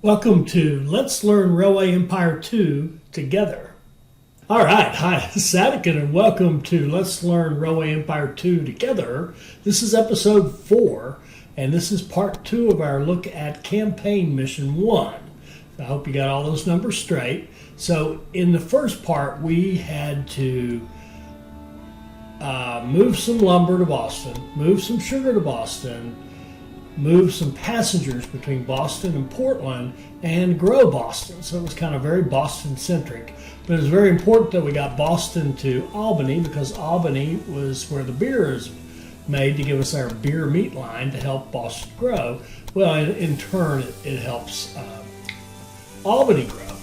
Welcome to Let's Learn Railway Empire 2 together. All right, hi, Sadikin, and welcome to Let's Learn Railway Empire 2 together. This is episode 4, and this is part 2 of our look at Campaign Mission 1. I hope you got all those numbers straight. So in the first part, we had to move some lumber to Boston, move some sugar to Boston, move some passengers between Boston and Portland, and grow Boston. So it was kind of very Boston-centric. But it was very important that we got Boston to Albany, because Albany was where the beer is made to give us our beer meat line to help Boston grow. Well, in turn, it helps Albany grow.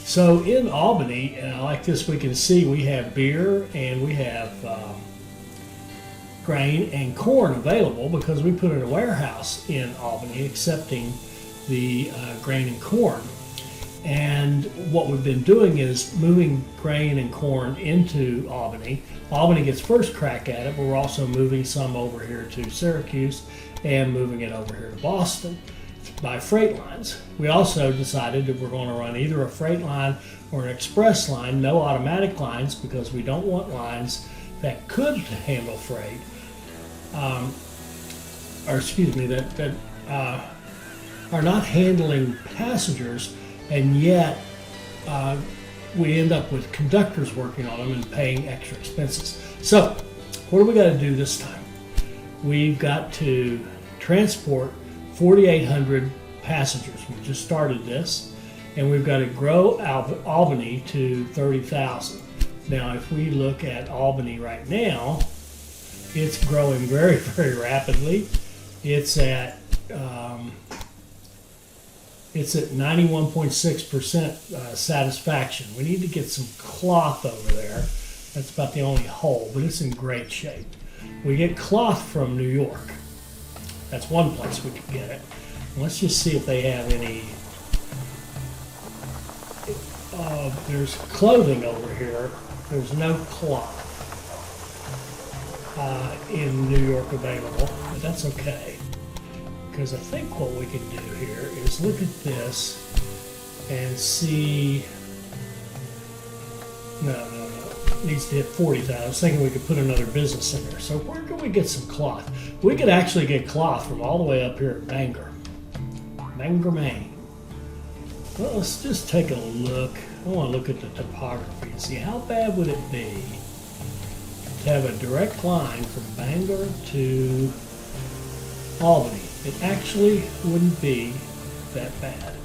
So in Albany, like this, we can see we have beer and we have grain and corn available because we put in a warehouse in Albany accepting the grain and corn. And what we've been doing is moving grain and corn into Albany. Albany gets first crack at it, but we're also moving some over here to Syracuse and moving it over here to Boston by freight lines. We also decided that we're going to run either a freight line or an express line, no automatic lines, because we don't want lines that could handle freight, that are not handling passengers, and yet we end up with conductors working on them and paying extra expenses. So what do we got to do this time? We've got to transport 4,800 passengers. We just started this, and we've got to grow Albany to 30,000. Now, if we look at Albany right now, it's growing very, very rapidly. It's at 91.6% satisfaction. We need to get some cloth over there. That's about the only hole, but it's in great shape. We get cloth from New York. That's one place we can get it. Let's just see if they have any. There's clothing over here. There's no cloth in New York available, but that's okay. Because I think what we can do here is look at this and see. No. It needs to hit 40,000. I was thinking we could put another business in there. So where can we get some cloth? We could actually get cloth from all the way up here at Bangor, Maine. Well, let's just take a look. I want to look at the topography and see how bad would it be to have a direct line from Bangor to Albany. It actually wouldn't be that bad.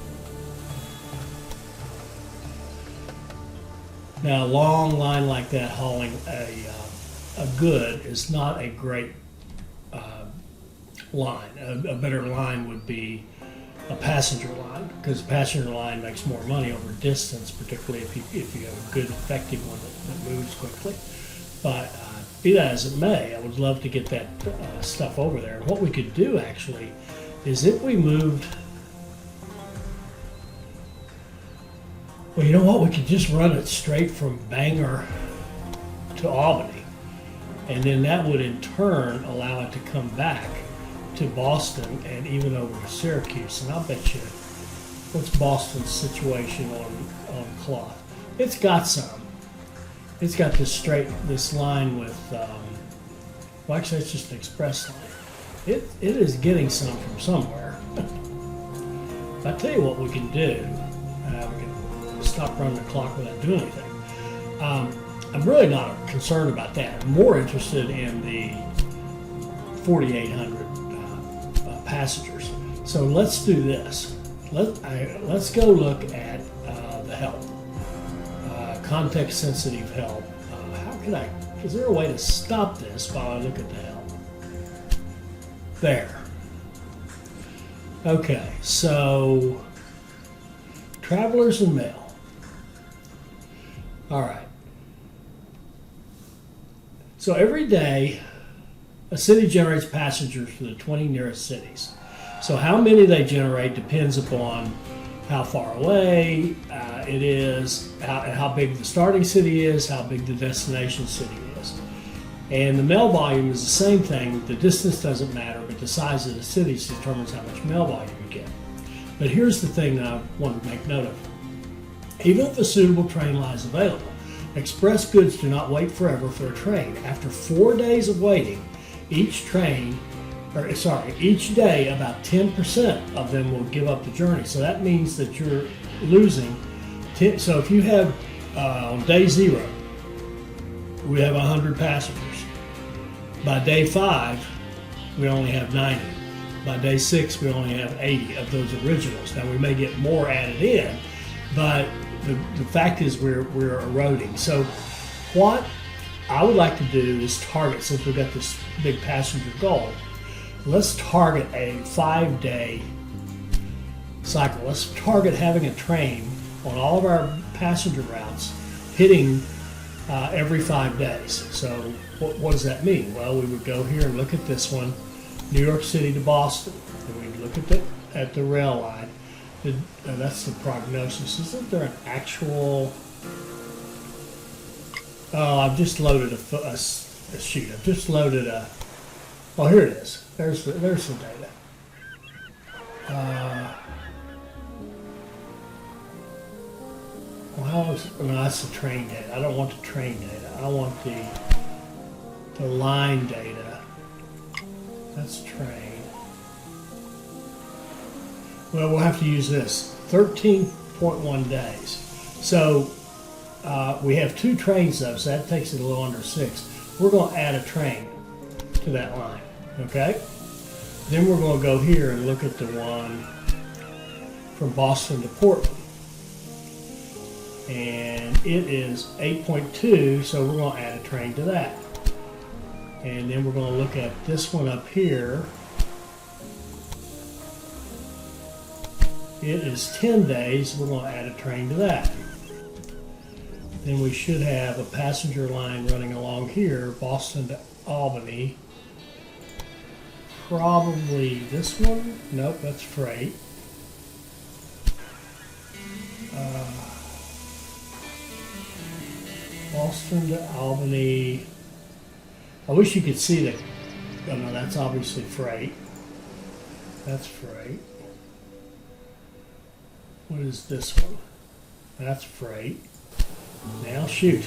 Now, a long line like that hauling a good is not a great line. A better line would be a passenger line, because a passenger line makes more money over distance, particularly if you have a good, effective one that moves quickly. But be that as it may, I would love to get that stuff over there. And what we could do actually is if we moved. Well, you know what? We could just run it straight from Bangor to Albany, and then that would in turn allow it to come back to Boston and even over to Syracuse. And I'll bet you, what's Boston's situation on cloth? It's got some. It's got this line with, well, actually, it's just an express line. It is getting some from somewhere. I'll tell you what we can do. We can stop running the clock without doing anything. I'm really not concerned about that. I'm more interested in the 4,800 passengers. So let's do this. Let's go look at the help. Context sensitive help. Is there a way to stop this while I look at the help? There. Okay, so travelers and mail. All right. So every day, a city generates passengers for the 20 nearest cities. So how many they generate depends upon how far away it is, how big the starting city is, how big the destination city is. And the mail volume is the same thing. The distance doesn't matter, but the size of the cities determines how much mail volume you get. But here's the thing that I want to make note of. Even if a suitable train lies available, express goods do not wait forever for a train. After 4 days of waiting, each day about 10% of them will give up the journey. So that means that you're losing 10. So if you have on day 0, we have 100 passengers. By day 5, we only have 90. By day 6, we only have 80 of those originals. Now we may get more added in, but the fact is we're eroding. So what I would like to do is target, since we've got this big passenger goal, let's target a 5-day cycle. Let's target having a train on all of our passenger routes hitting every 5 days. So what does that mean? Well, we would go here and look at this one, New York City to Boston, and we'd look at the rail line. That's the prognosis. Isn't there an actual? Oh, I've just loaded a sheet. I've just loaded a. Oh, here it is. There's the data. Well, no, that's the train data. I don't want the train data. I want the line data. That's train. Well, we'll have to use this. 13.1 days. So we have 2 trains up, so that takes it a little under 6. We're going to add a train to that line, okay? Then we're going to go here and look at the one from Boston to Portland. And it is 8.2, so we're going to add a train to that. And then we're going to look at this one up here. It is 10 days, we're going to add a train to that. Then we should have a passenger line running along here, Boston to Albany. Probably this one? Nope, that's freight. Boston to Albany. I wish you could see that. Oh no, that's obviously freight. That's freight. What is this one? That's freight. Now shoot.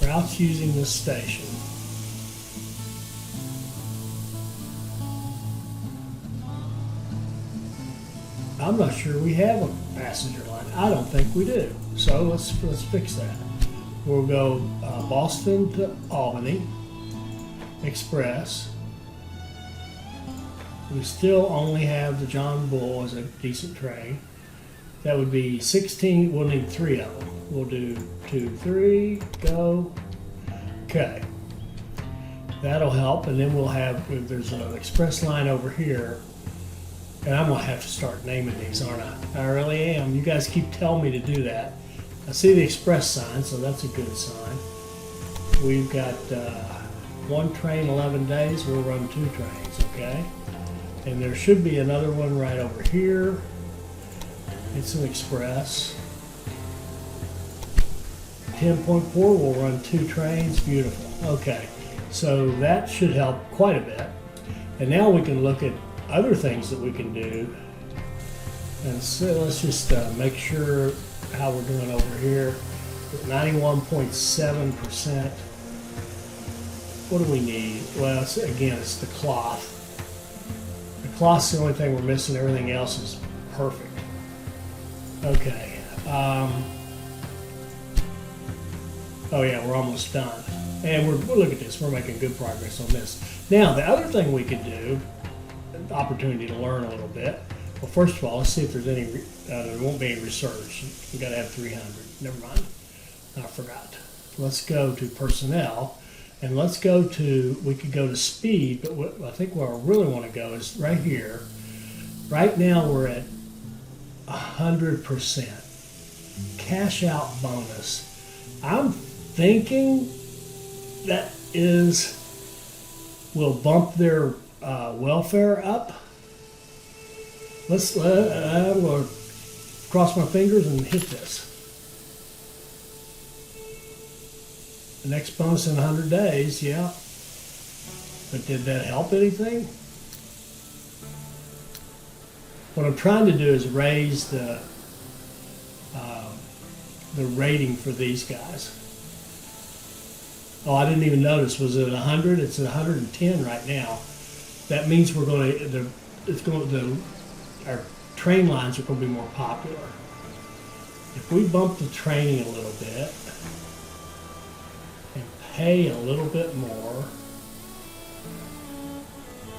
Routes using this station. I'm not sure we have a passenger line. I don't think we do. So let's fix that. We'll go Boston to Albany Express. We still only have the John Bull as a decent train. That would be 16. We'll need 3 of them. We'll do 2, 3, go. Okay. That'll help. And then we'll have, there's an express line over here. And I'm going to have to start naming these, aren't I? I really am. You guys keep telling me to do that. I see the express sign, so that's a good sign. We've got 1 train, 11 days. We'll run 2 trains, okay? And there should be another one right over here. It's an express. 10.4, we'll run 2 trains. Beautiful. Okay, so that should help quite a bit. And now we can look at other things that we can do. And so let's just make sure how we're doing over here. 91.7%. What do we need? Well, again, it's the cloth. The cloth's the only thing we're missing. Everything else is perfect. Okay. Oh yeah, we're almost done. And look at this. We're making good progress on this. Now, the other thing we could do, an opportunity to learn a little bit. Well, first of all, let's see if there's any. There won't be any research. We've got to have 300. Never mind. I forgot. Let's go to personnel. And let's go to, we could go to speed, but I think where I really want to go is right here. Right now we're at 100%. Cash out bonus. I'm thinking that will bump their welfare up. I'm going to cross my fingers and hit this. The next bonus in 100 days, yeah. But did that help anything? What I'm trying to do is raise the rating for these guys. Oh, I didn't even notice. Was it 100? It's at 110 right now. That means we're going to, our train lines are going to be more popular. If we bump the training a little bit and pay a little bit more,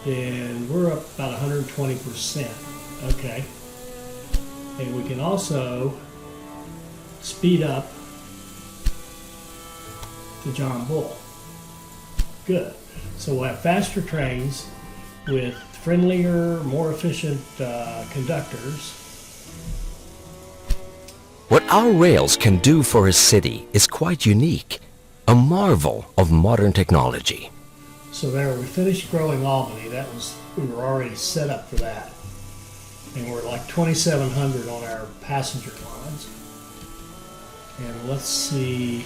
then we're up about 120%. Okay. And we can also speed up the John Bull. Good. So we'll have faster trains with friendlier, more efficient conductors. What our rails can do for a city is quite unique, a marvel of modern technology. So there, we finished growing Albany. We were already set up for that. And we're like 2,700 on our passenger lines. And let's see,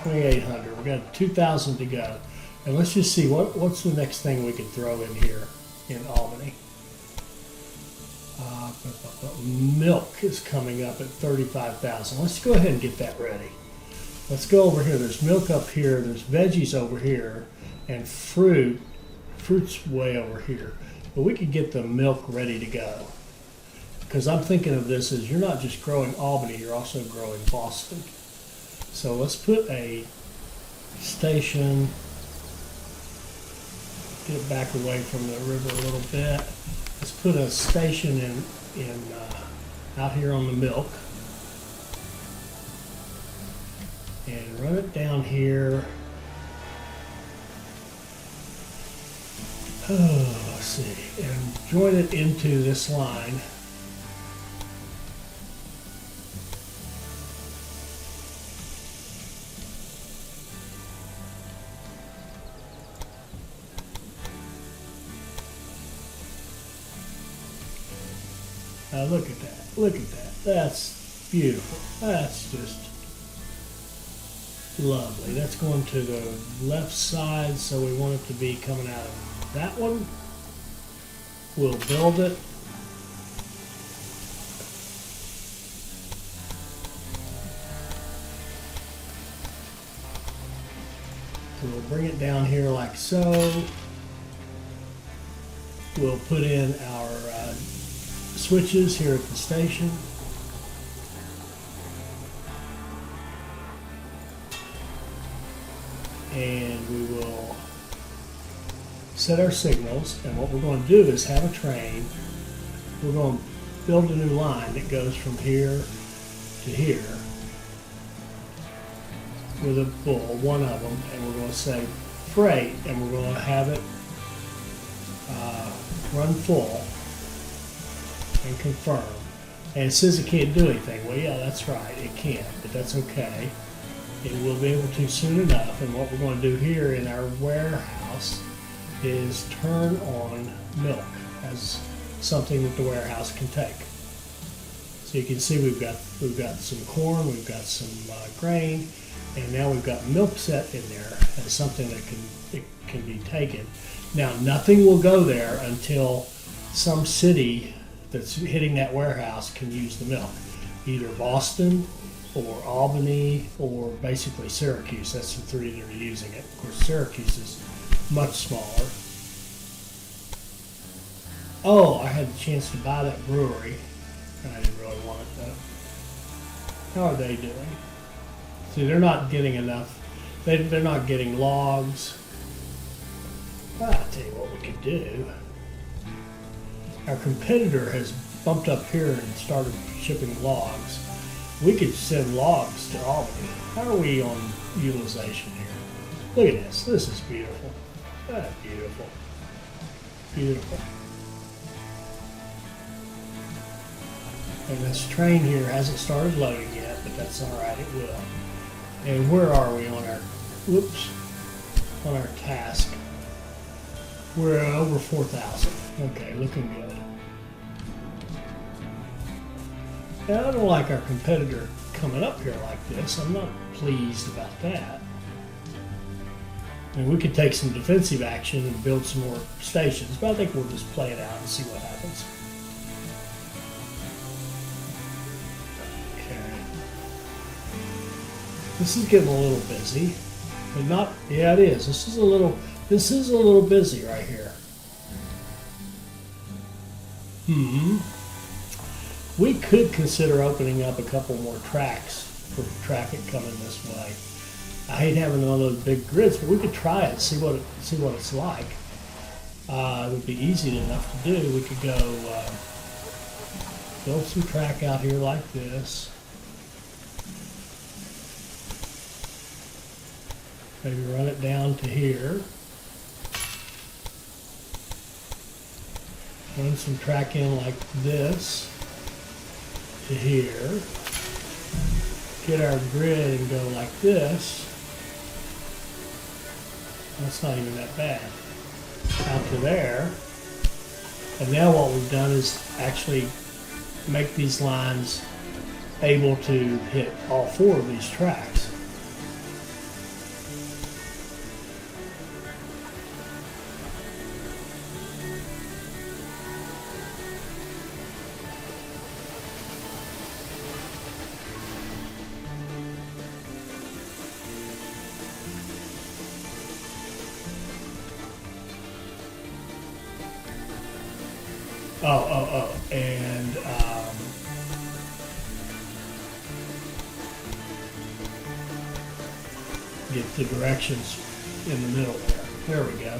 2,800. We've got 2,000 to go. And let's just see what's the next thing we could throw in here in Albany. Milk is coming up at 35,000. Let's go ahead and get that ready. Let's go over here. There's milk up here. There's veggies over here, and fruit. Fruit's way over here. But we could get the milk ready to go. Because I'm thinking of this as you're not just growing Albany, you're also growing Boston. So let's put a station, get back away from the river a little bit. Let's put a station in out here on the milk. And run it down here. Oh, let's see. And join it into this line. Now look at that. Look at that. That's beautiful. That's just lovely. That's going to the left side, so we want it to be coming out of that one. We'll build it. So we'll bring it down here like so. We'll put in our switches here at the station. And we will set our signals, and what we're going to do is have a train. We're going to build a new line that goes from here to here with a bull, one of them, and we're going to say freight, and we're going to have it run full and confirm. And it says it can't do anything. Well, yeah, that's right, it can't, but that's okay. It will be able to soon enough, and what we're going to do here in our warehouse is turn on milk as something that the warehouse can take. So you can see we've got some corn, we've got some grain, and now we've got milk set in there as something that can be taken. Now nothing will go there until some city that's hitting that warehouse can use the milk, either Boston or Albany or basically Syracuse. That's the three that are using it. Of course, Syracuse is much smaller. Oh, I had the chance to buy that brewery. I didn't really want it though. How are they doing? See, they're not getting enough. They're not getting logs. Well, I'll tell you what we could do. Our competitor has bumped up here and started shipping logs. We could send logs to Albany. How are we on utilization here? Look at this. This is beautiful. That's beautiful. Beautiful. And this train here hasn't started loading yet, but that's all right, it will. And where are we on our, on our task? We're at over 4,000. Okay, looking good. Now, I don't like our competitor coming up here like this. I'm not pleased about that. And we could take some defensive action and build some more stations, but I think we'll just play it out and see what happens. Okay. This is getting a little busy, but not, yeah, it is. This is a little busy right here. We could consider opening up a couple more tracks for traffic coming this way. I hate having one of those big grids, but we could try it, see what it's like. It would be easy enough to do. We could go build some track out here like this. Maybe run it down to here. Run some track in like this to here. Get our grid and go like this. That's not even that bad. Out to there. And now what we've done is actually make these lines able to hit all four of these tracks. And get the directions in the middle there. There we go.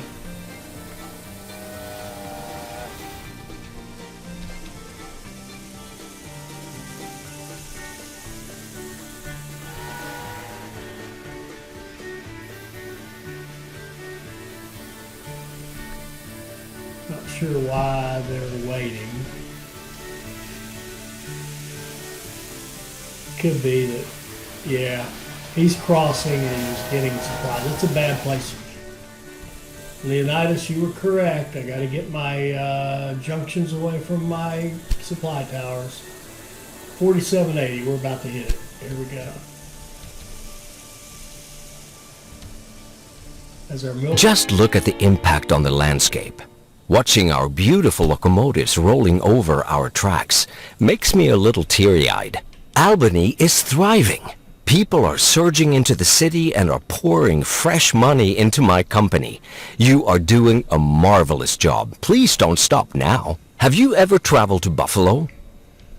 Not sure why they're waiting. Could be that, yeah, he's crossing and he's getting supplies. It's a bad place. Leonidas, you were correct. I got to get my junctions away from my supply towers. 4780, we're about to hit it. Here we go. As our milk. Just look at the impact on the landscape. Watching our beautiful locomotives rolling over our tracks makes me a little teary-eyed. Albany is thriving. People are surging into the city and are pouring fresh money into my company. You are doing a marvelous job. Please don't stop now. Have you ever traveled to Buffalo?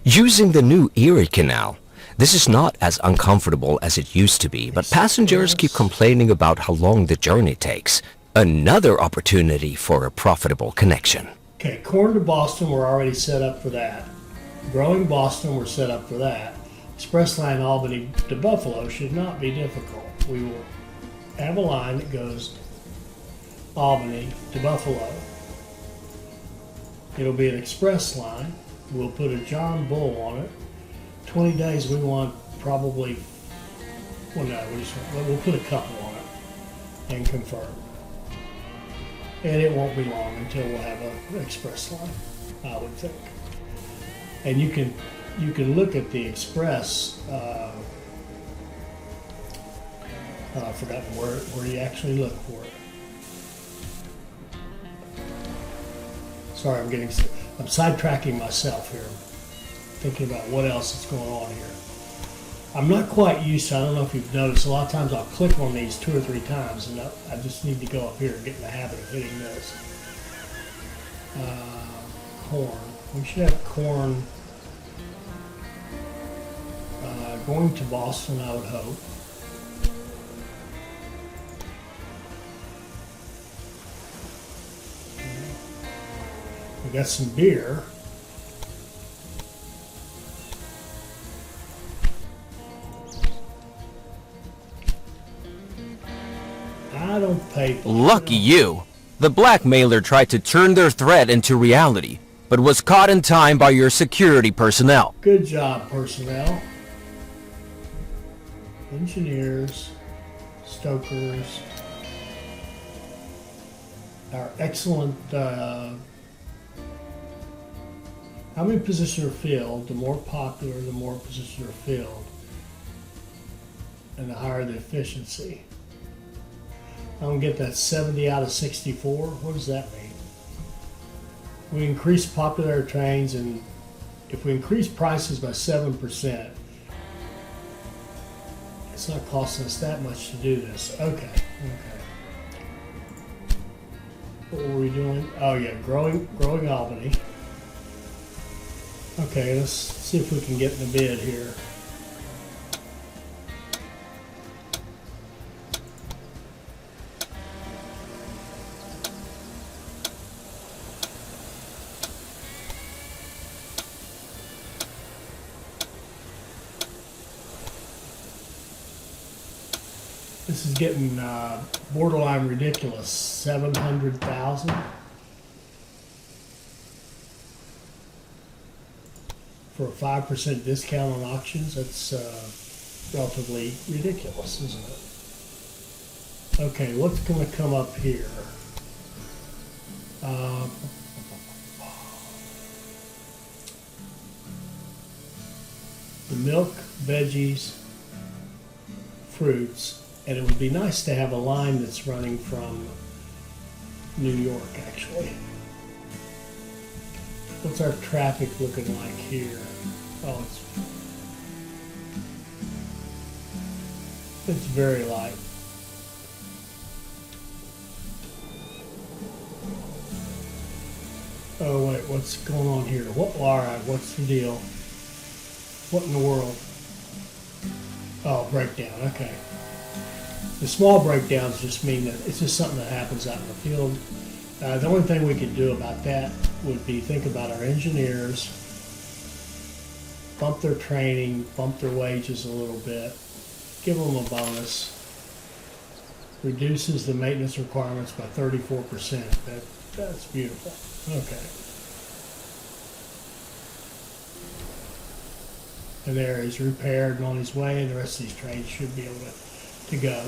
Using the new Erie Canal, this is not as uncomfortable as it used to be, but passengers keep complaining about how long the journey takes. Another opportunity for a profitable connection. Okay, corn to Boston, we're already set up for that. Growing Boston, we're set up for that. Express line Albany to Buffalo should not be difficult. We will have a line that goes Albany to Buffalo. It'll be an express line. We'll put a John Bull on it. 20 days we want probably, well no, we'll put a couple on it and confirm. And it won't be long until we'll have an express line, I would think. And you can look at the express. I've forgotten where you actually look for it. Sorry, I'm sidetracking myself here. Thinking about what else is going on here. I'm not quite used to, I don't know if you've noticed, a lot of times I'll click on these 2 or 3 times and I just need to go up here and get in the habit of hitting this. Corn. We should have corn going to Boston, I would hope. We got some beer. I don't pay. Lucky you. The blackmailer tried to turn their threat into reality, but was caught in time by your security personnel. Good job, personnel. Engineers, stokers, our excellent, how many positions are filled? The more popular, the more positions are filled, and the higher the efficiency. I don't get that 70 out of 64. What does that mean? We increase popular trains, and if we increase prices by 7%, it's not costing us that much to do this. Okay. What were we doing? Oh yeah, growing Albany. Okay, let's see if we can get in the bid here. This is getting borderline ridiculous. 700,000 for a 5% discount on auctions. That's relatively ridiculous, isn't it? Okay, what's going to come up here? The milk, veggies, fruits. And it would be nice to have a line that's running from New York, actually. What's our traffic looking like here? Oh, it's very light. Oh wait, what's going on here? All right, what's the deal? What in the world? Oh, breakdown, okay. The small breakdowns just mean that it's just something that happens out in the field. The only thing we could do about that would be think about our engineers, bump their training, bump their wages a little bit, give them a bonus, reduces the maintenance requirements by 34%. That's beautiful. Okay. And there he's repaired and on his way, and the rest of these trains should be able to go.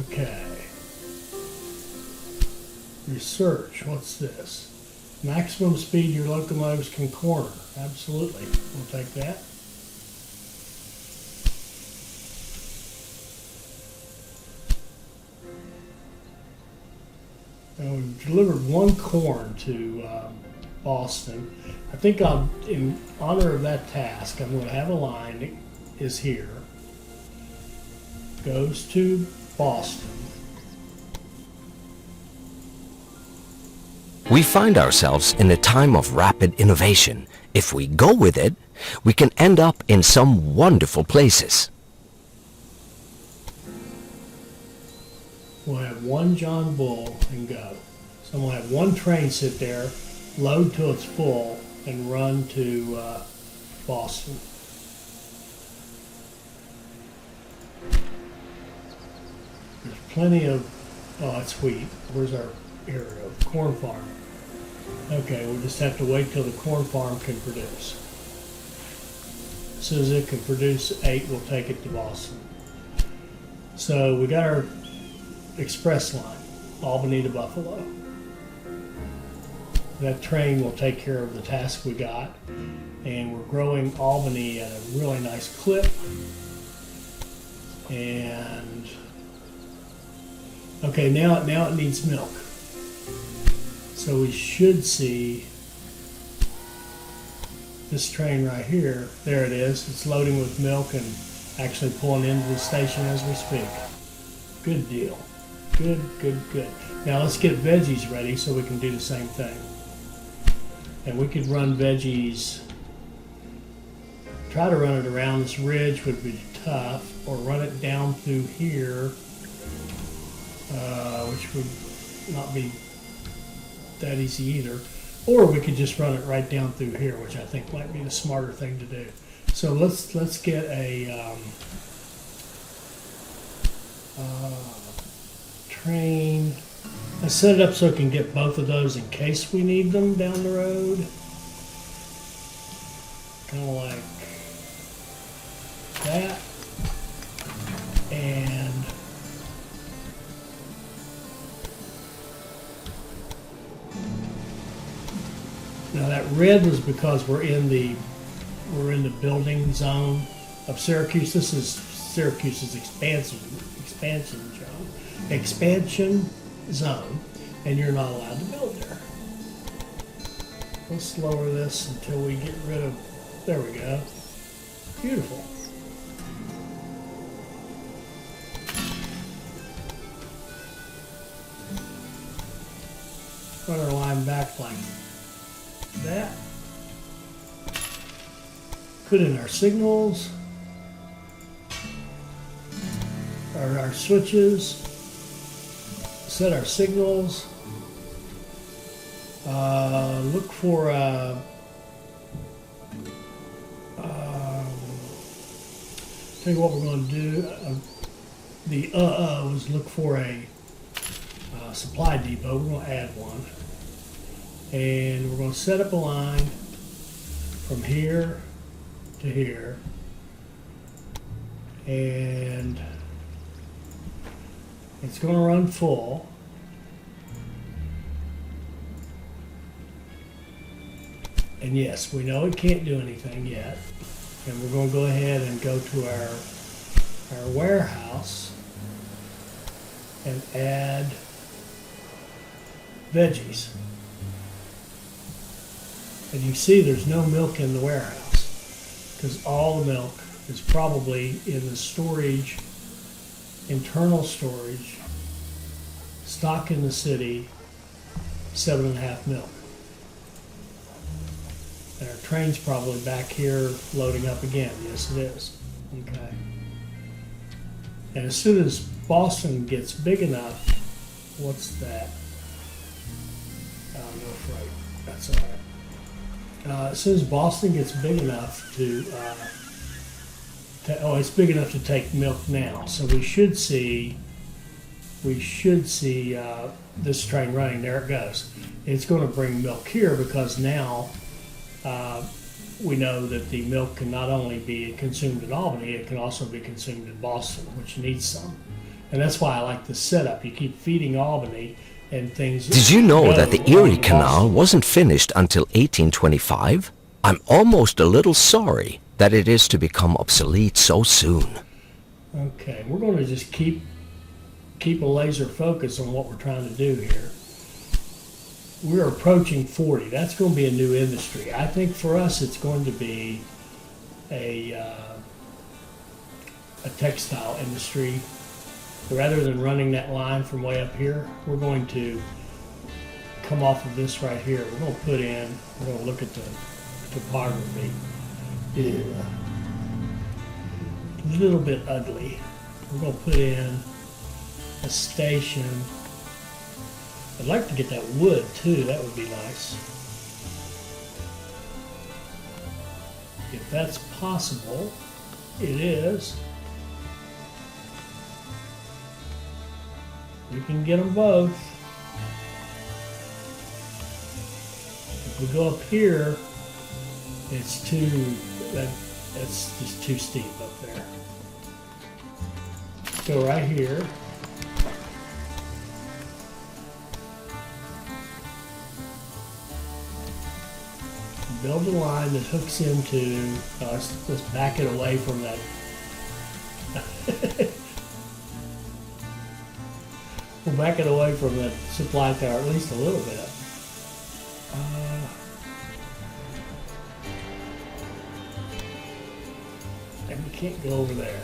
Okay. Research, what's this? Maximum speed your locomotives can corner. Absolutely, we'll take that. We've delivered one corn to Boston. I think in honor of that task, I'm going to have a line that is here, goes to Boston. We find ourselves in a time of rapid innovation. If we go with it, we can end up in some wonderful places. We'll have one John Bull and go. So we'll have one train sit there, load till it's full, and run to Boston. There's plenty of, oh, that's wheat. Where's our area of corn farm? Okay, we'll just have to wait till the corn farm can produce. As soon as it can produce 8, we'll take it to Boston. So we got our express line, Albany to Buffalo. That train will take care of the task we got, and we're growing Albany at a really nice clip. And okay, now it needs milk. So we should see this train right here. There it is. It's loading with milk and actually pulling into the station as we speak. Good deal. Good, good, good. Now let's get veggies ready so we can do the same thing. And we could run veggies, try to run it around this ridge would be tough, or run it down through here, which would not be that easy either. Or we could just run it right down through here, which I think might be the smarter thing to do. So let's get a train. I set it up so it can get both of those in case we need them down the road. Kind of like that. And Now that red was because we're in the building zone of Syracuse. This is Syracuse's expansion zone, and you're not allowed to build there. Let's lower this until we get rid of, there we go. Beautiful. Run our line back like that. Put in our signals, or our switches, set our signals, look for tell you what we're going to do. The was look for a supply depot. We're going to add one, and we're going to set up a line from here to here, and it's going to run full. And yes, we know it can't do anything yet. And we're going to go ahead and go to our warehouse and add veggies. And you see there's no milk in the warehouse because all the milk is probably in the storage, internal storage, stock in the city, 7.5 milk. And our train's probably back here loading up again. Yes, it is. Okay. And as soon as Boston gets big enough, what's that? No freight. That's all right. As soon as Boston gets big enough it's big enough to take milk now. So we should see this train running. There it goes. It's going to bring milk here because now we know that the milk can not only be consumed in Albany, it can also be consumed in Boston, which needs some. And that's why I like the setup. You keep feeding Albany and things. Did you know that the Erie on Canal Boston. wasn't finished until 1825? I'm almost a little sorry that it is to become obsolete so soon. Okay, we're going to just keep a laser focus on what we're trying to do here. We're approaching 40. That's going to be a new industry. I think for us it's going to be a textile industry. Rather than running that line from way up here, we're going to come off of this right here. We're going to look at the topography. Yeah. A little bit ugly. We're going to put in a station. I'd like to get that wood too, that would be nice. If that's possible, it is. We can get them both. If we go up here, that's just too steep up there. Go right here. Build a line that hooks into, let's back it away from that. We'll back it away from that supply tower at least a little bit. And we can't go over there.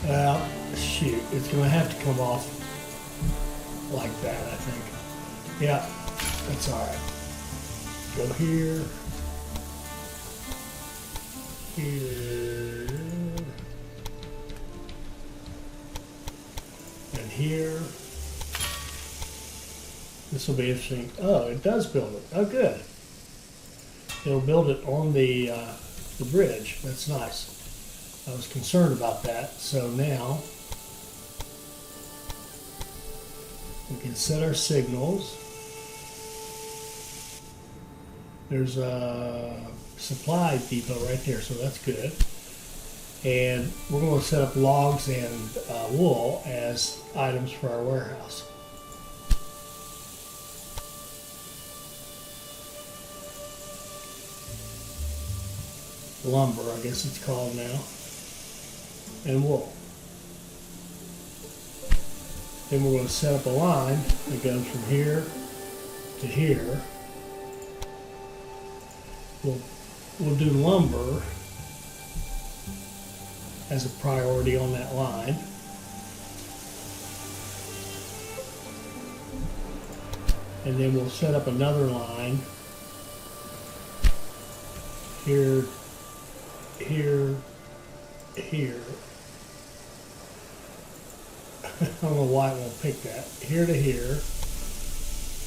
Well, shoot, it's going to have to come off like that, I think. Yeah, that's all right. Go here, here, and here. This will be interesting. Oh, it does build it. Oh, good. It'll build it on the bridge. That's nice. I was concerned about that. So now we can set our signals. There's a supply depot right there, so that's good. And we're going to set up logs and wool as items for our warehouse. Lumber, I guess it's called now, and wool. Then we're going to set up a line that goes from here to here. We'll do lumber as a priority on that line. And then we'll set up another line here, here, here. I don't know why it won't pick that. Here to here.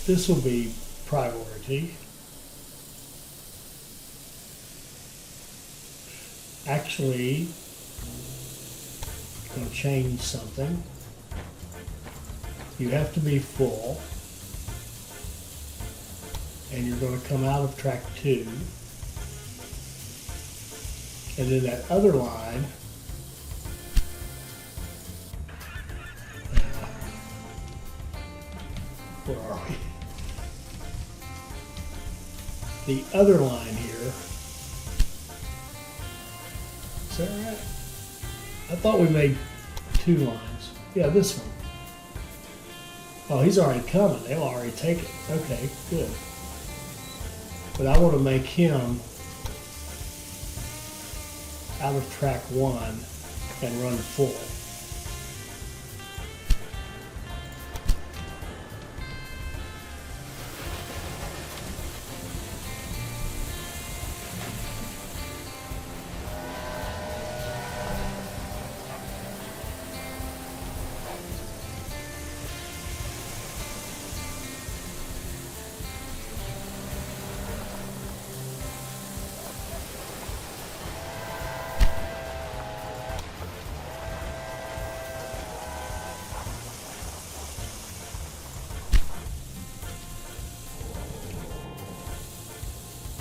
This will be priority. Actually, I'm going to change something. You have to be full. And you're going to come out of track 2. And then that other line, where are we? The other line here, is that right? I thought we made 2 lines. Yeah, this one. Oh, he's already coming. They'll already take it. Okay, good. But I want to make him out of track 1 and run full.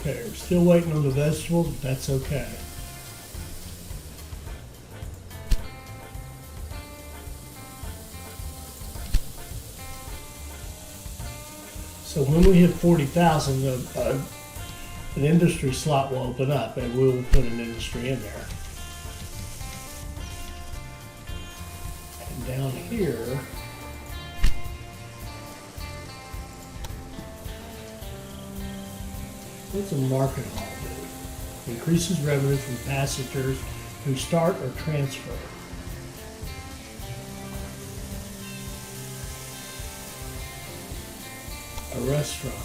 Okay, we're still waiting on the vegetables, but that's okay. So when we hit 40,000, an industry slot will open up, and we'll put an industry in there. And down here, what's a market hall do? Increases revenue from passengers who start or transfer. A restaurant,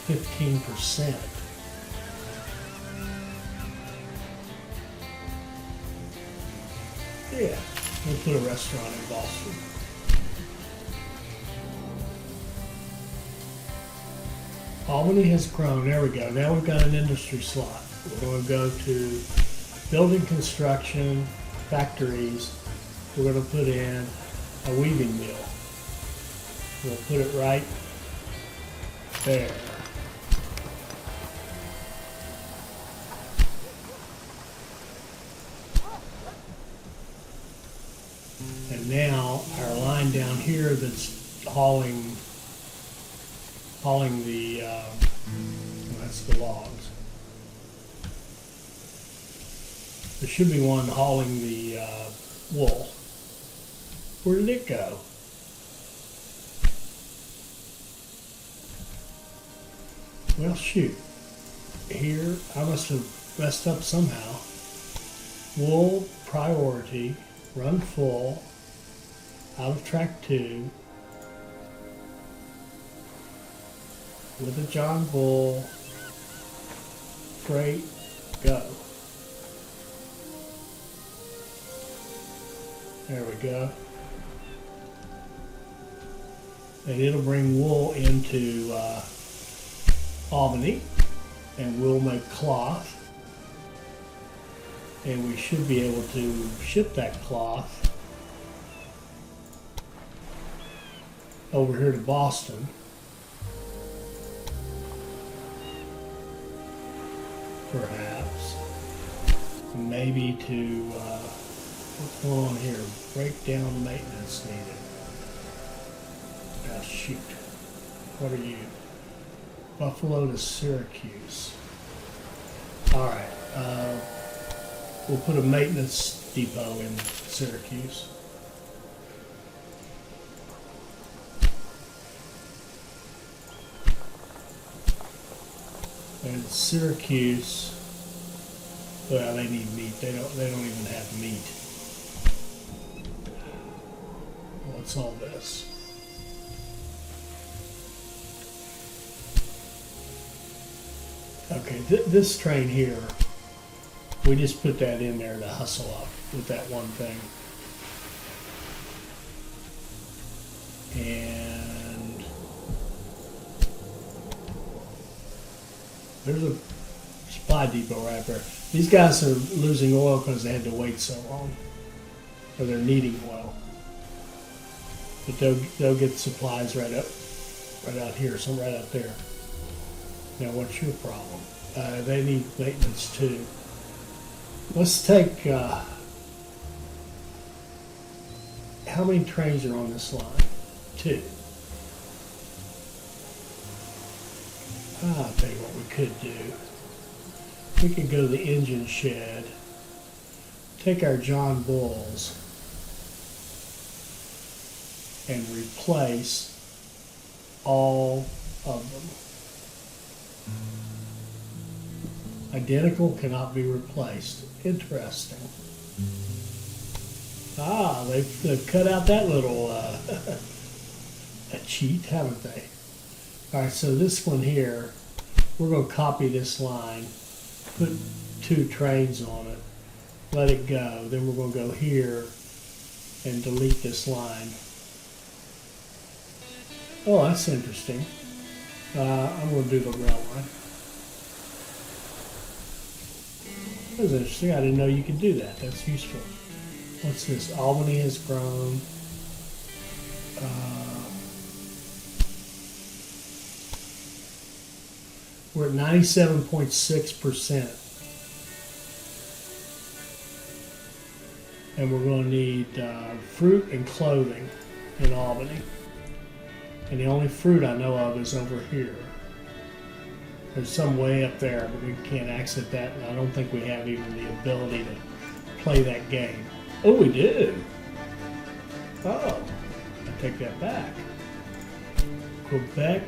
15%. Yeah, we'll put a restaurant in Boston. Albany has grown. There we go. Now we've got an industry slot. We're going to go to building construction, factories. We're going to put in a weaving mill. We'll put it right there. And now our line down here that's hauling the, that's the logs. There should be one hauling the wool. Where did it go? Well, shoot. Here, I must have messed up somehow. Wool, priority, run full, out of track 2, with a John Bull, freight, go. There we go. And it'll bring wool into Albany, and we'll make cloth. And we should be able to ship that cloth over here to Boston. perhaps. Maybe to, what's going on here? Breakdown maintenance needed. Ah, shoot. What are you? Buffalo to Syracuse. All right. We'll put a maintenance depot in Syracuse. And Syracuse, well, they need meat. They don't even have meat. What's all this? Okay, this train here, we just put that in there to hustle up with that one thing. And there's a supply depot right there. These guys are losing oil because they had to wait so long, or they're needing oil. But they'll get supplies right out here, some right out there. Now, what's your problem? They need maintenance too. Let's take, how many trains are on this line? 2. I'll tell you what we could do. We could go to the engine shed, take our John Bulls, and replace all of them. Identical cannot be replaced. Interesting. Ah, they've cut out that little a cheat, haven't they? All right, so this one here, we're going to copy this line, put 2 trains on it, let it go. Then we're going to go here and delete this line. Oh, that's interesting. I'm going to do the rail line. That's interesting. I didn't know you could do that. That's useful. What's this? Albany has grown. We're at 97.6%. And we're going to need fruit and clothing in Albany. And the only fruit I know of is over here. There's some way up there, but we can't access that, and I don't think we have even the ability to play that game. Oh, we do. Oh, I take that back. Quebec,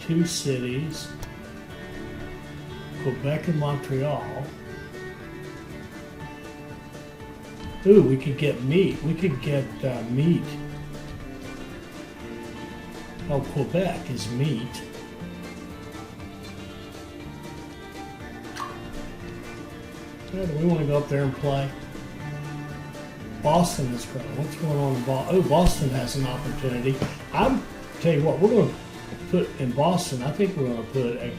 2 cities. Quebec and Montreal. Ooh, we could get meat. We could get meat. Oh, Quebec is meat. Yeah, do we want to go up there and play? Boston is growing. What's going on in Boston? Oh, Boston has an opportunity. I'm tell you what, we're going to put in Boston. I think we're going to put a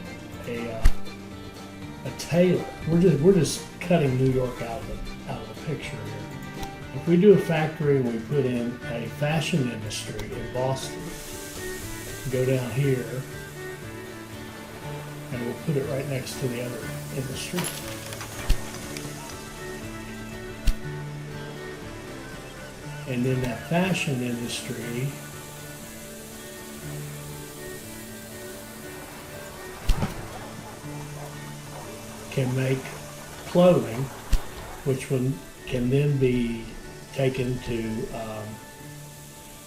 tailor. We're just cutting New York out of the picture here. If we do a factory and we put in a fashion industry in Boston, go down here, and we'll put it right next to the other industry. And then that fashion industry can make clothing, which can then be taken to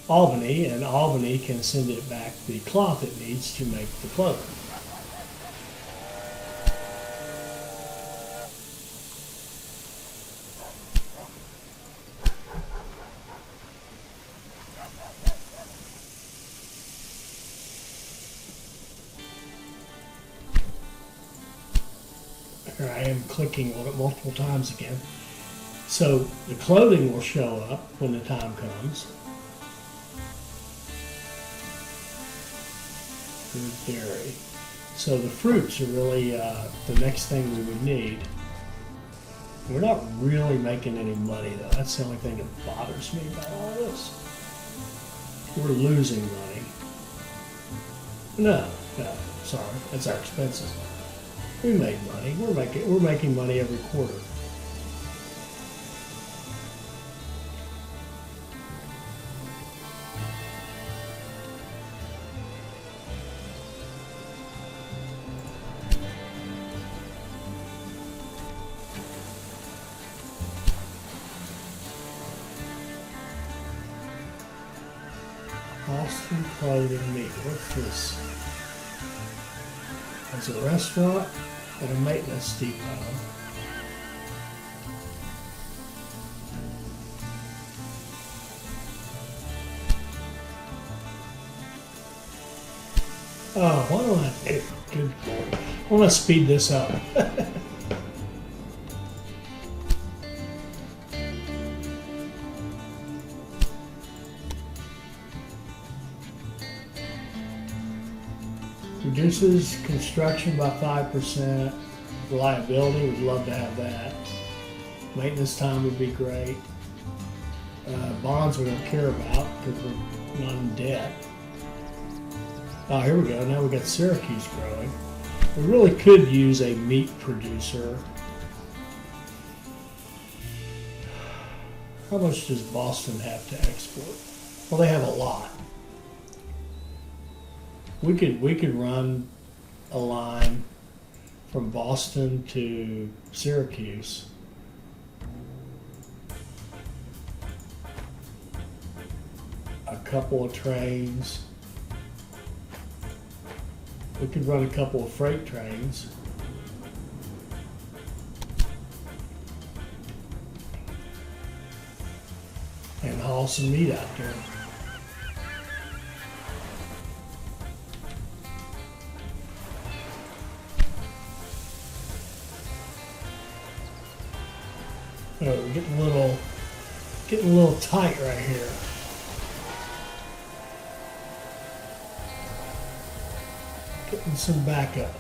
Albany, and Albany can send it back the cloth it needs to make the clothing. Here I am clicking on it multiple times again. So the clothing will show up when the time comes. Food, dairy. So the fruits are really the next thing we would need. We're not really making any money though. That's the only thing that bothers me about all this. We're losing money. No, sorry, that's our expenses. We made money. We're making money every quarter. Austin Clothing Meat. What's this? It's a restaurant and a maintenance depot. Oh, why don't I? Good Lord. I want to speed this up. Reduces construction by 5%. Reliability, we'd love to have that. Maintenance time would be great. Bonds we don't care about because we're not in debt. Oh, here we go. Now we got Syracuse growing. We really could use a meat producer. How much does Boston have to export? Well, they have a lot. We could run a line from Boston to Syracuse. A couple of trains. We could run a couple of freight trains. And haul some meat out there. Oh, we're getting a little tight right here. Getting some backup.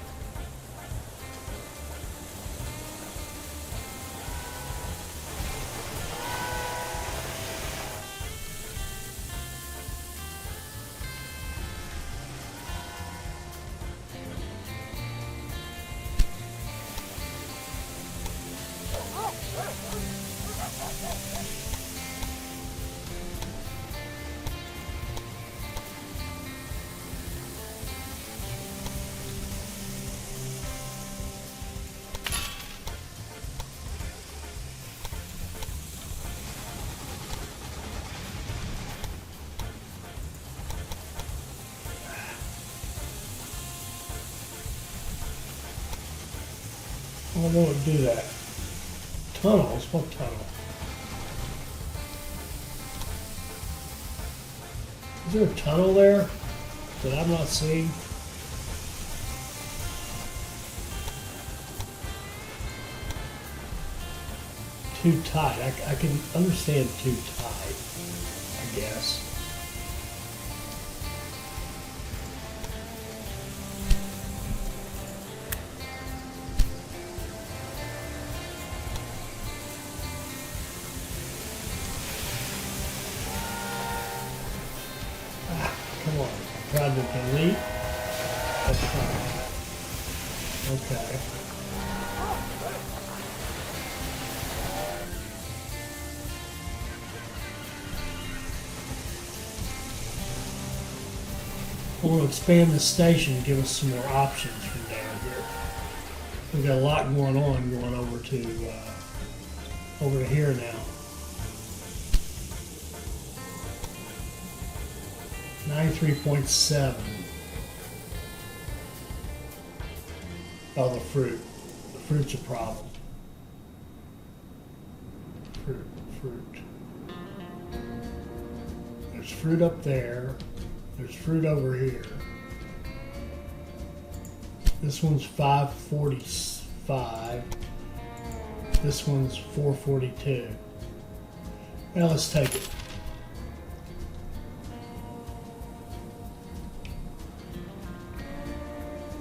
I don't want to do that. Tunnels? What tunnel? Is there a tunnel there that I'm not seeing? Too tight. I can understand too tight, I guess. Come on, tried to delete. That's fine. Okay. We'll expand the station and give us some more options from down here. We've got a lot going on going over to here now. 93.7. Oh, the fruit. The fruit's a problem. Fruit. There's fruit up there. There's fruit over here. This one's 545. This one's 442. Now let's take it.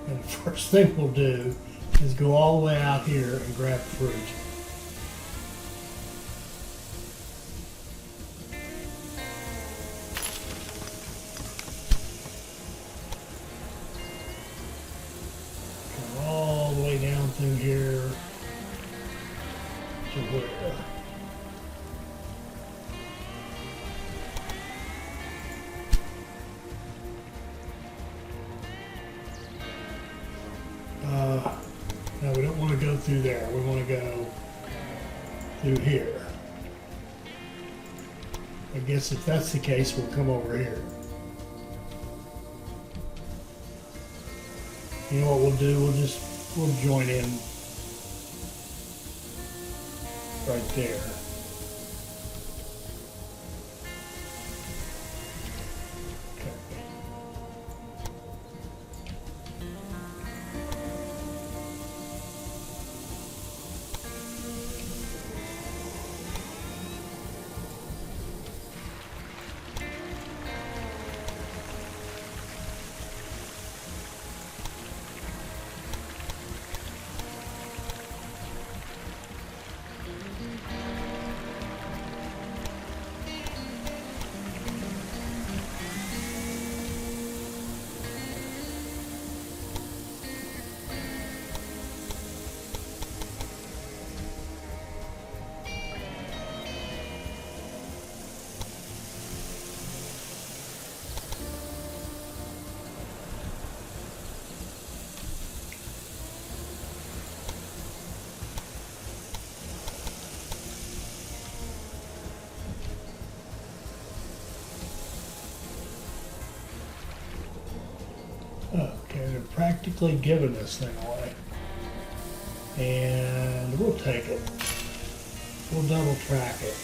And the first thing we'll do is go all the way out here and grab fruit. Come all the way down to go through there. We want to go through here. I guess if that's the case, we'll come over here. You know what we'll do? We'll join in right there. Okay, they're practically giving this thing away. And we'll take it. We'll double track it.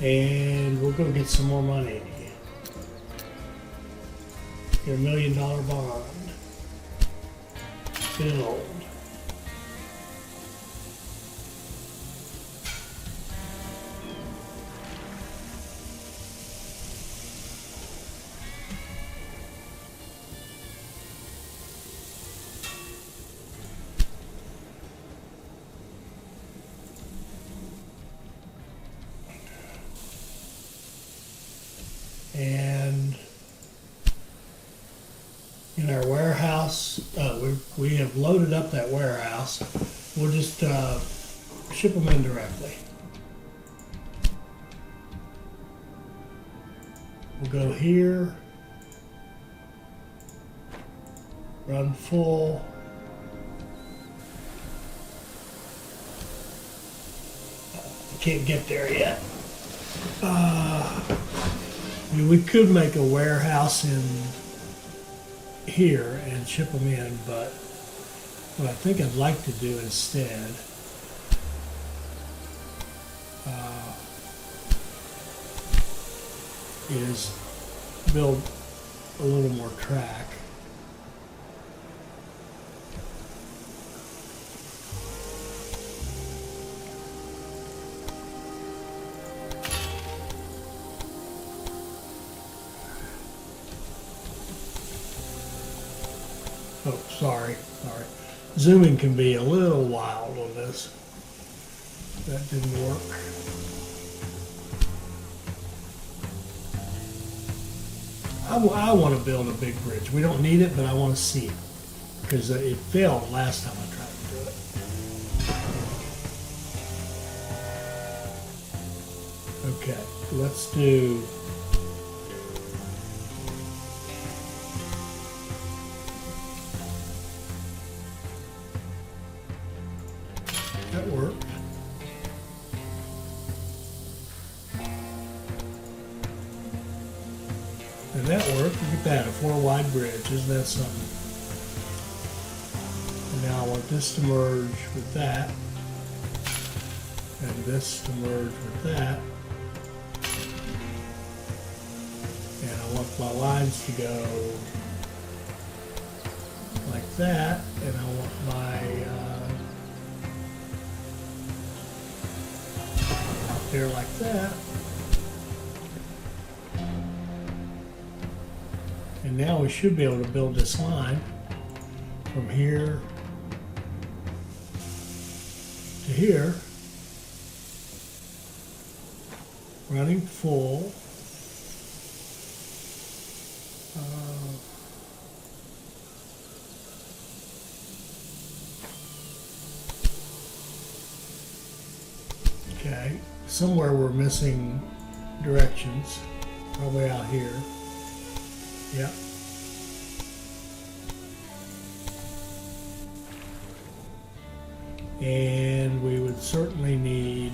And we'll go get some more money. Get $1 million bond. Build. And in our warehouse, we have loaded up that warehouse. We'll just ship them in directly. We'll go here, run full. Can't get there yet. I mean, we could make a warehouse in here and ship them in, but what I think I'd like to do instead is build a little more track. Oh, sorry. Zooming can be a little wild on this. That didn't work. I want to build a big bridge. We don't need it, but I want to see it. Because it failed last time I tried to do it. Okay, let's do... That worked. And that worked. Look at that, a 4-wide bridge. Isn't that something? And now I want this to merge with that. And this to merge with that. And I want my lines to go like that. And I want my out there like that. And now we should be able to build this line from here to here, running full. Okay, somewhere we're missing directions, probably out here. Yeah. And we would certainly need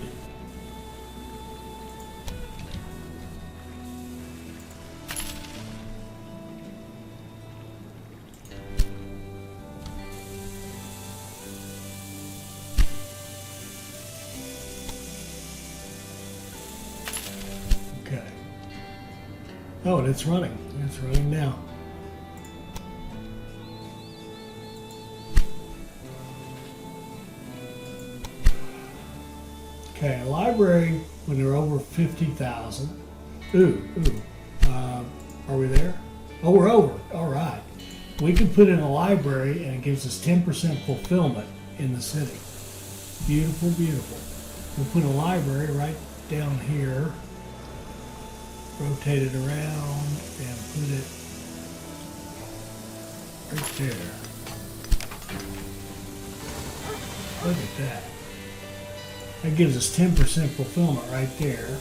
okay. Oh, and it's running. It's running now. Okay, a library when they're over 50,000. Ooh. Are we there? Oh, we're over. All right. We can put in a library and it gives us 10% fulfillment in the city. Beautiful, beautiful. We'll put a library right down here. Rotate it around and put it right there. Look at that. That gives us 10% fulfillment right there.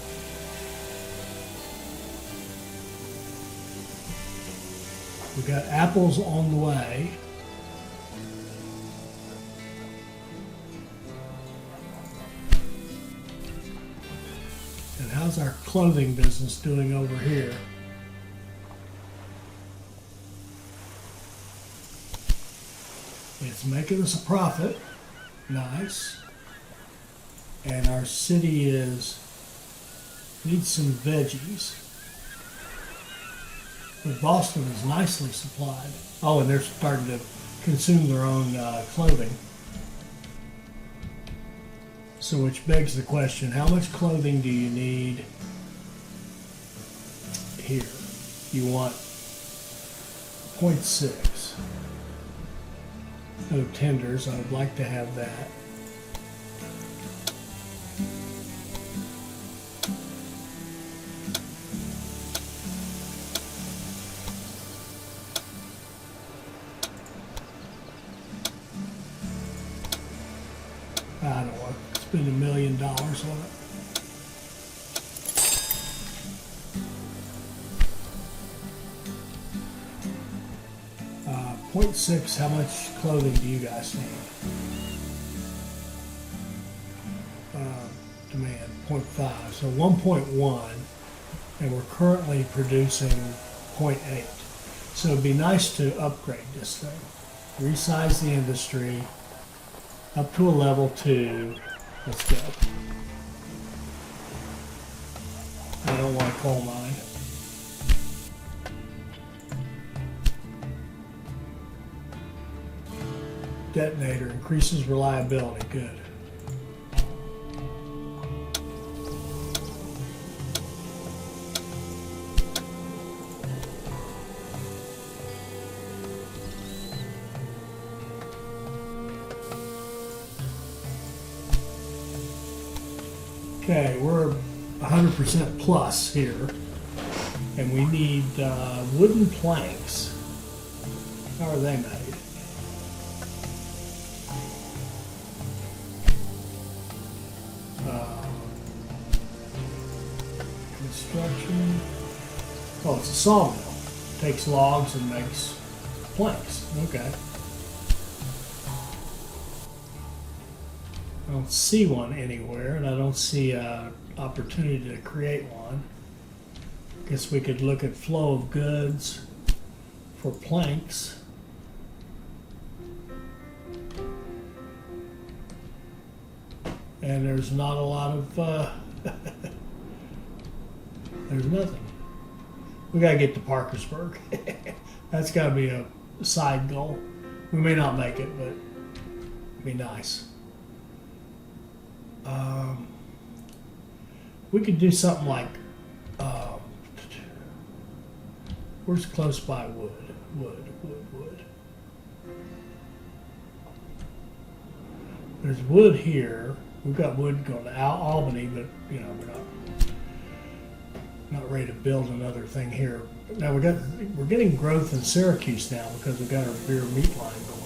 We've got apples on the way. And how's our clothing business doing over here? It's making us a profit. Nice. And our city needs some veggies. But Boston is nicely supplied. Oh, and they're starting to consume their own clothing. So which begs the question, how much clothing do you need here? You want 0.6. No tenders, I would like to have that. I don't want to spend $1 million on it. 0.6, how much clothing do you guys need? Demand 0.5, so 1.1, and we're currently producing 0.8. So it'd be nice to upgrade this thing. Resize the industry up to a level 2. Let's go. I don't want a coal mine. Detonator increases reliability. Good. Okay, we're 100% plus here, and we need wooden planks. How are they made? Construction. Oh, it's a sawmill. Takes logs and makes planks. Okay. I don't see one anywhere, and I don't see an opportunity to create one. Guess we could look at flow of goods for planks. And there's not a lot of, there's nothing. We gotta get to Parkersburg. That's gotta be a side goal. We may not make it, but it'd be nice. We could do something like, where's close by wood? Wood. There's wood here. We've got wood going to Albany, but you know we're not ready to build another thing here. Now we're getting growth in Syracuse now because we've got our beer meat line going.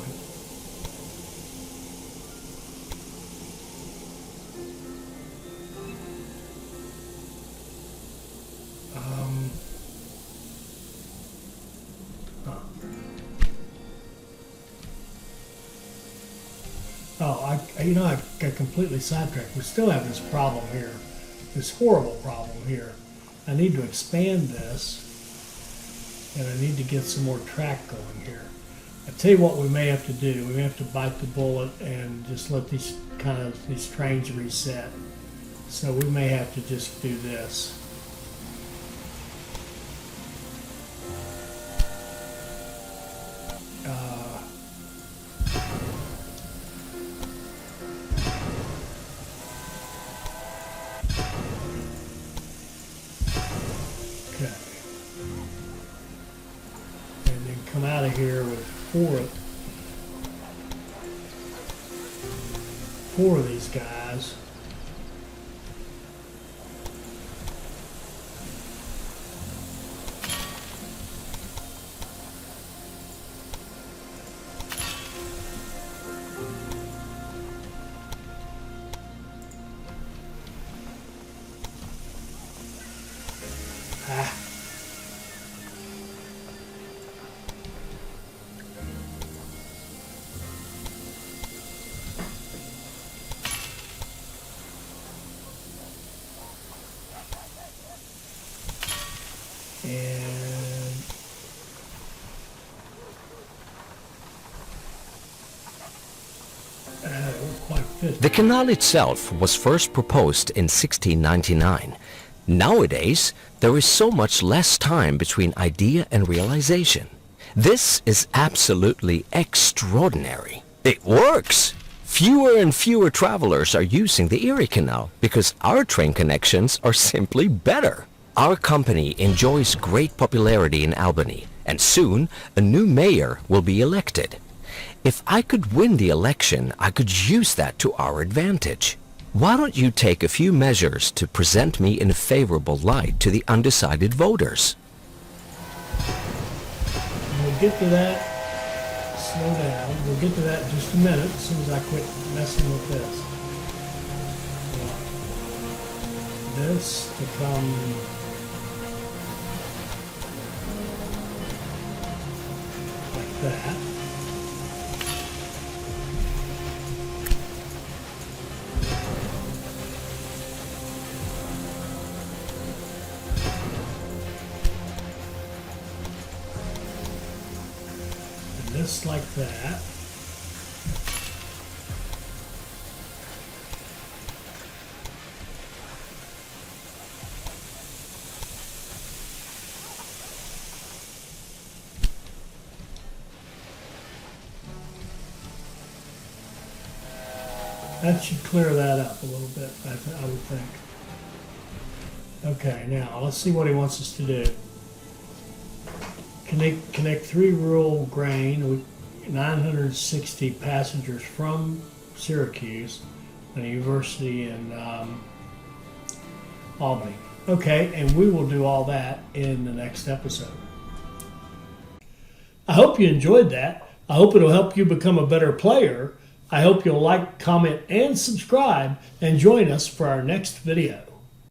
Oh, You know, I got completely sidetracked. We still have this problem here, this horrible problem here. I need to expand this, and I need to get some more track going here. I tell you what we may have to do. We may have to bite the bullet and just let these trains reset. So we may have to just do this. Okay. And then come out of here with four of these guys. The canal itself was first proposed in 1699. Nowadays, there is so much less time between idea and realization. This is absolutely extraordinary. It works! Fewer and fewer travelers are using the Erie Canal because our train connections are simply better. Our company enjoys great popularity in Albany, and soon a new mayor will be elected. If I could win the election, I could use that to our advantage. Why don't you take a few measures to present me in a favorable light to the undecided voters? We'll get to that. Slow down. We'll get to that in just a minute as soon as I quit messing with this. This to come like that. Just like that. That should clear that up a little bit, I would think. Okay, now let's see what he wants us to do. Connect 3 rural grain with 960 passengers from Syracuse and a university in Albany. Okay, and we will do all that in the next episode. I hope you enjoyed that. I hope it'll help you become a better player. I hope you'll like, comment, and subscribe, and join us for our next video.